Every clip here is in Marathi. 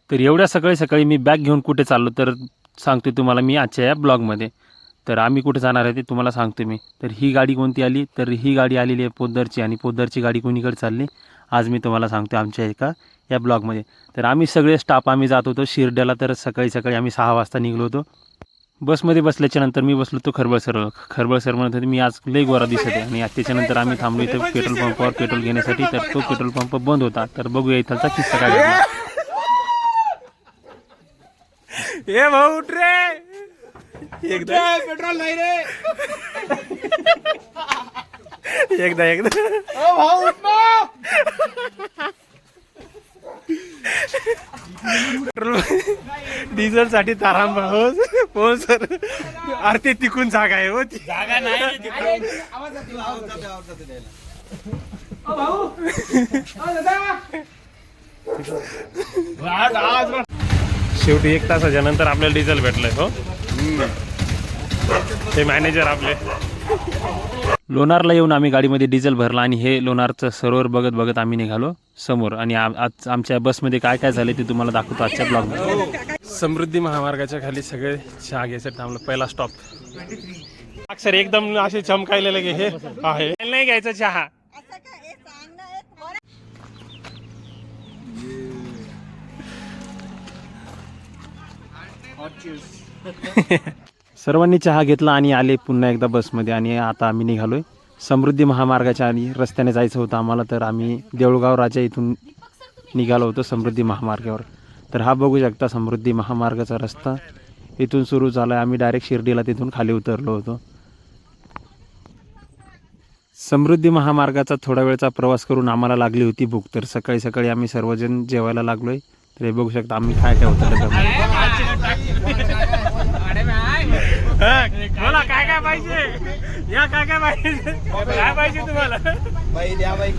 तर एवढ्या सकाळी सकाळी मी बॅग घेऊन कुठे चाललो तर सांगतो तुम्हाला मी आजच्या या ब्लॉगमध्ये. तर आम्ही कुठे जाणार आहे ते तुम्हाला सांगतो मी. तर ही गाडी कोणती आली, तर ही गाडी आलेली आहे पोद्दारची, आणि पोद्दारची गाडी कोणीकडे चालली आज मी तुम्हाला सांगतो आमच्या एका या ब्लॉगमध्ये. तर आम्ही सगळे स्टाफ आम्ही जात होतो शिर्ड्याला. तर सकाळी सकाळी आम्ही 6 वाजता निघलो होतो. बसमध्ये बसल्याच्या नंतर मी बसलो तो खरबळ सर म्हणत होते मी आज लई गोरा दिसत आहे. आणि त्याच्यानंतर आम्ही थांबलो इथं पेट्रोल पंपावर पेट्रोल घेण्यासाठी. तर तो पेट्रोल पंप बंद होता. तर बघूया इथलचा किस्सा काय घडला. ए भाऊ उठ रे, एकदा पेट्रोल नाही रे, एकदा ओ भाऊ उठ ना. डिझेल साठी तारांबळ हो सर. आरती तिकून जागा आहे हो, ती जागा नाही. शेवटी 1 तासाच्या नंतर आपल्याला डिझेल भेटलंय हो. ते मॅनेजर आपले. लोणारला येऊन आम्ही गाडीमध्ये डिझेल भरला आणि हे लोणारचं सरोवर बघत बघत आम्ही निघालो समोर. आणि आज आमच्या बसमध्ये काय काय झाले ते तुम्हाला दाखवतो आजच्या ब्लॉगमध्ये. समृद्धी महामार्गाच्या खाली सगळे चहा घ्यायसाठी थांबलो. पहिला स्टॉप अक्षर एकदम असे चमकायला लगे हे आहे. नाही घ्यायचा चहा. सर्वांनी चहा घेतला आणि आले पुन्हा एकदा बसमध्ये. आणि आता आम्ही निघालोय समृद्धी महामार्गाच्या आणि रस्त्याने जायचं होतं आम्हाला. तर आम्ही देऊळगाव राजा इथून निघालो होतो समृद्धी महामार्गावर. तर हा बघू शकता समृद्धी महामार्गाचा रस्ता इथून सुरू झाला. आम्ही डायरेक्ट शिर्डीला तिथून खाली उतरलो होतो. समृद्धी महामार्गाचा थोडा वेळचा प्रवास करून आम्हाला लागली होती भूक. तर सकाळी सकाळी आम्ही सर्वजण जेवायला लागलोय. तर हे बघू शकता आम्ही काय काय उतरलं. बोला काय काय पाहिजे, या काय काय पाहिजे, काय पाहिजे तुम्हाला. बाई द्या बाई.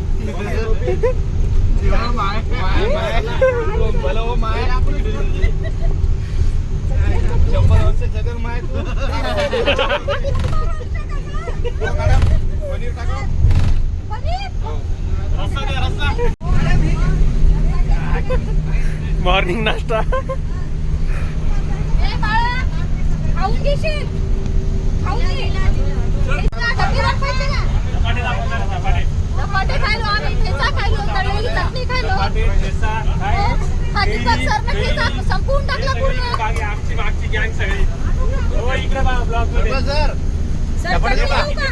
मॉर्निंग नाश्ता. संपूर्ण टाकला पूर्ण मागची गँग सगळी इकडे ब्लॉग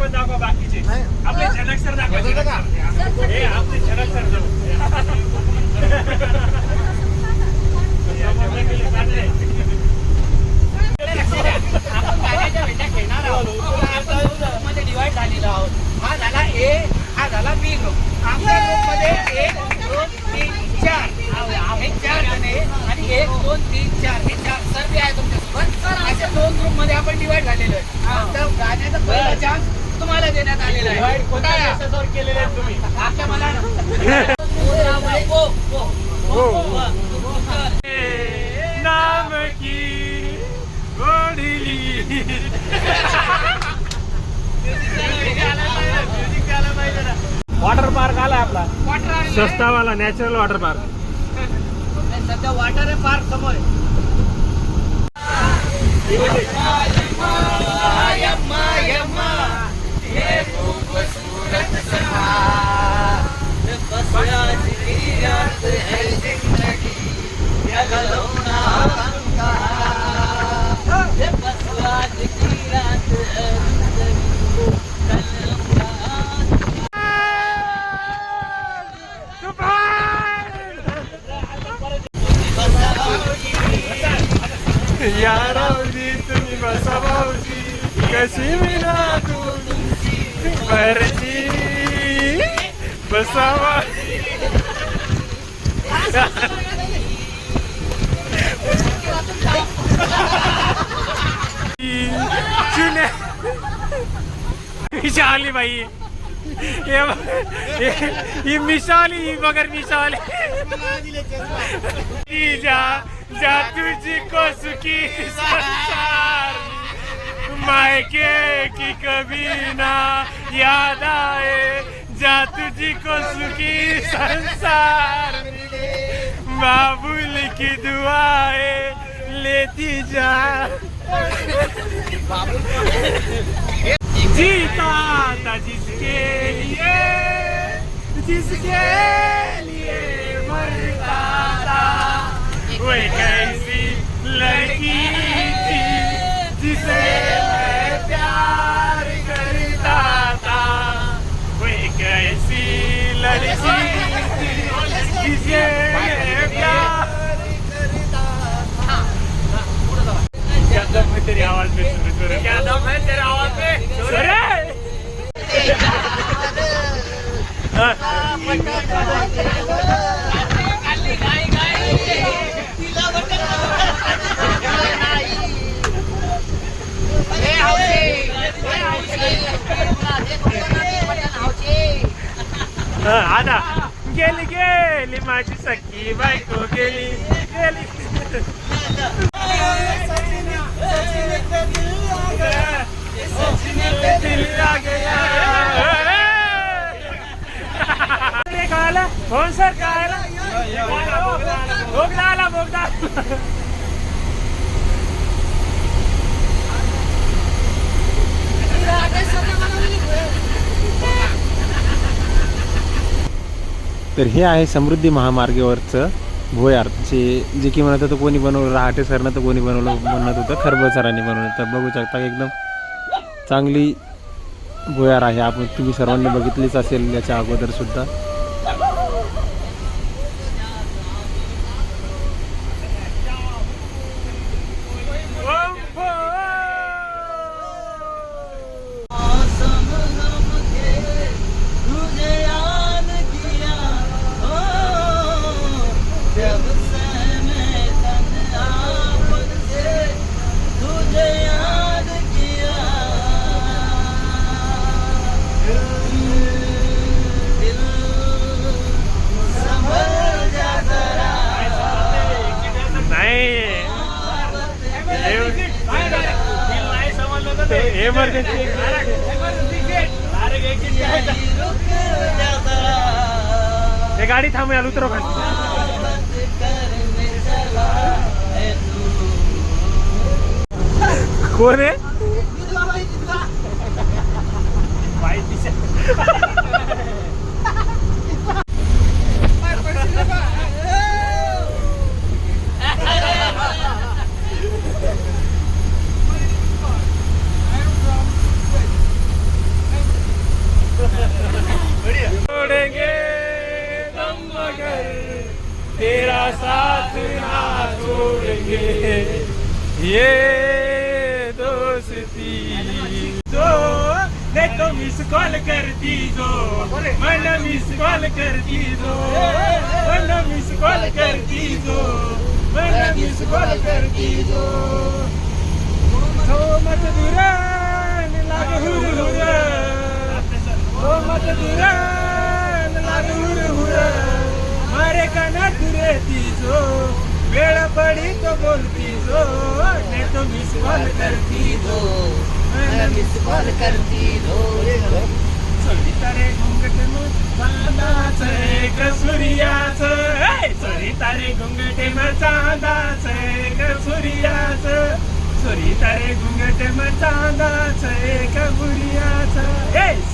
पण दाखवा. बाकीचे आपले झलक सर दाखवायचे. आपले झलक सर डिवाइड झालेला आहोत. हा झाला ए, हा झाला बी ग्रुप. आमच्या ग्रुप मध्ये 1 2 3 4 हे 4 जण आहे. आणि 1 2 3 4 हे 4 सर बी आहे तुमच्यासोबत. अशा 2 ग्रुप मध्ये आपण डिवाइड झालेलो आहे. तर गाण्याचा पहिला चान्स तुम्हाला देण्यात आलेला आहे. केलेले आहेत तुम्ही. आपल्या मला नाम की गोडली. वॉटर पार्क आला आपला स्वस्तावाला नॅचरल वॉटर पार्क. सध्या वॉटर आहे पार्क समोर. यारावजी तुम्ही बसा भाऊजी, कशी विना तुमची भरती बसावा. मिशाली बाई, ही मिशाली, ही बगर मिशाली. जा जा तुझी को सुखी संसार, मायके की कभी ना याद आए, जा तुझी को सुखी संसार, बाबुल की दुआएं लेती जा, जीता था जिसके लिए मरता था, वो कैसी लड़की थी जिसे मैं प्यार करता था, वो कैसी लड़की थी जिसे मैं प्यार करता था। क्या दम है तेरी आवाज में, सुरे क्या दम है तेरी आवाज में, सुरे। आता गेली गेली माझी सखी बायको गेली गेली, फोन सर काय बोगदा आला बोगदा. तर हे आहे समृद्धी महामार्गावरचं भोयार, जे की म्हणत होतं कोणी बनवलं, रहाटे सरनं तर कोणी बनवलं म्हणत होतं, खरबळ सरांनी बनवलं. तर बघू शकता एकदम चांगली भोयार आहे. आपण तुम्ही सर्वांनी बघितलीच असेल याच्या अगोदर सुद्धा. हे गाडी थांबूया उतरो खाली. कोण आहे तेरा साथ ना छोड़ेंगे ये दोस्ती दो, नहीं तो मिस कॉल कर दी दो, मन मिस कॉल कर दी दो, मन मिस कॉल कर दी दो, मन मिस कॉल कर दी दो. हो मत दुरान लाग हुर हुर, हो मत दुरान लाग हुर हुर, मारे काना तुरे तीजो, वेळ पड़ी तो बोलती जो, नहीं तो मिस कॉल करती दो, मिस कॉल करती दो. चोरी तारे घुंगट में चांदाचं एक सूर्याचं, चोरी तारे घुंगट में चांदाचं एक सूर्याचं, चोरी तारे घुंगट में चांदाचं एक सूर्याचं.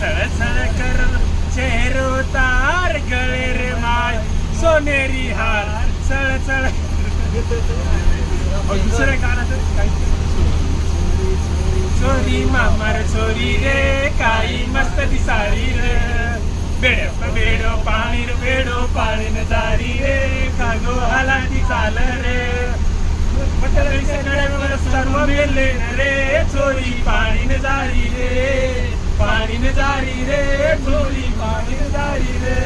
सळसळ कर चेहरो तार गळे रे माय सोनेरी हार सळसळ. दुसरं गाणं चोरी मामार चोरी रे काही मस्त दिसारी रे, बेडो बेडो पाणी रे बेडो पाणी न जारी रे, कागो आला ती चाल रे, सर्व मेले रे, चोरी पाणी न जारी रे, पाणी न जारी रे, चोरी पाणी न जारी रे.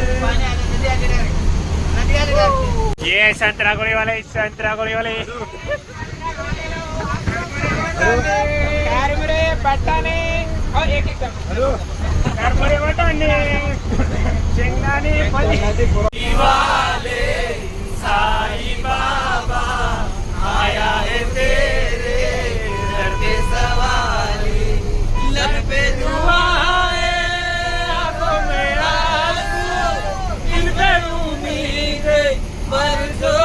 ये संतरा गोळी वाले, संतरा गोळी वाले. बटाणे बटाणे शेंगदाणे वाले साई बाबा आया है तेरे दर पे सवारी, लब पे दुआएं आंखों में आंसू, दिल पे उम्मीदें बरसो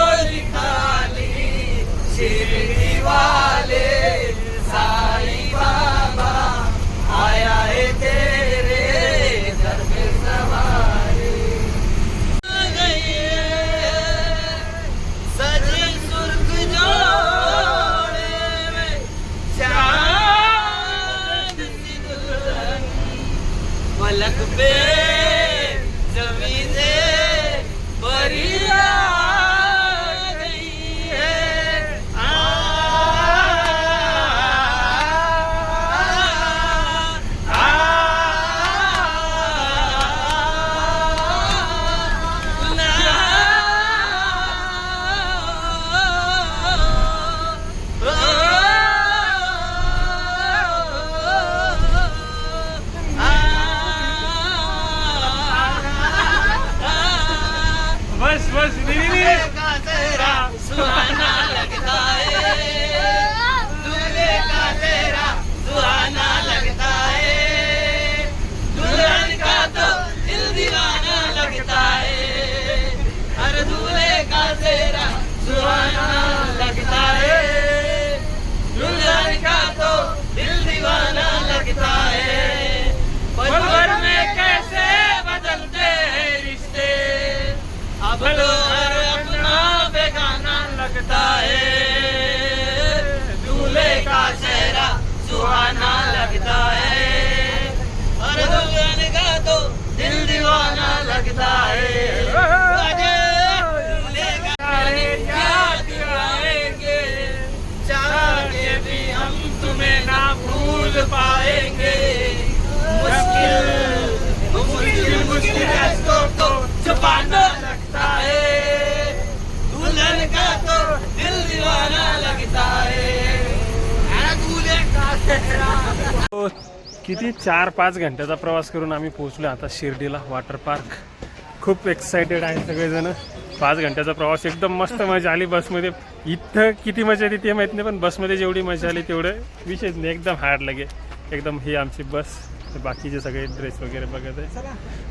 लगता है दूल्हे का याद आएंगे चाह के भी हम तुम्हें ना भूल पाएंगे मुश्किल रास्तों को छुपाना लगता है दुल्हन का तो दिल दीवाना लगता है दूल्हे का चेहरा। तो किती 4-5 घंट्याचा प्रवास करून आम्ही पोहोचलो आता शिर्डीला वॉटर पार्क. खूप एक्सायटेड आहे सगळेजण. 5 घंट्याचा प्रवास एकदम मस्त मजा आली बसमध्ये. इथं किती मजा येते ते माहीत नाही, पण बसमध्ये जेवढी मजा आली तेवढं विशेष नाही. एकदम हार्ड लगे एकदम. ही आमची बस. बाकीचे सगळे ड्रेस वगैरे बघत आहे.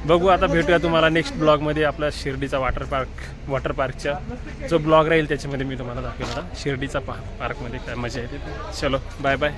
बघू आता भेटूया तुम्हाला नेक्स्ट ब्लॉगमध्ये आपला शिर्डीचा वॉटर पार्कचा जो ब्लॉग राहील त्याच्यामध्ये मी तुम्हाला दाखवेल आता शिर्डीचा पार्कमध्ये काय मजा येते. चलो बाय बाय.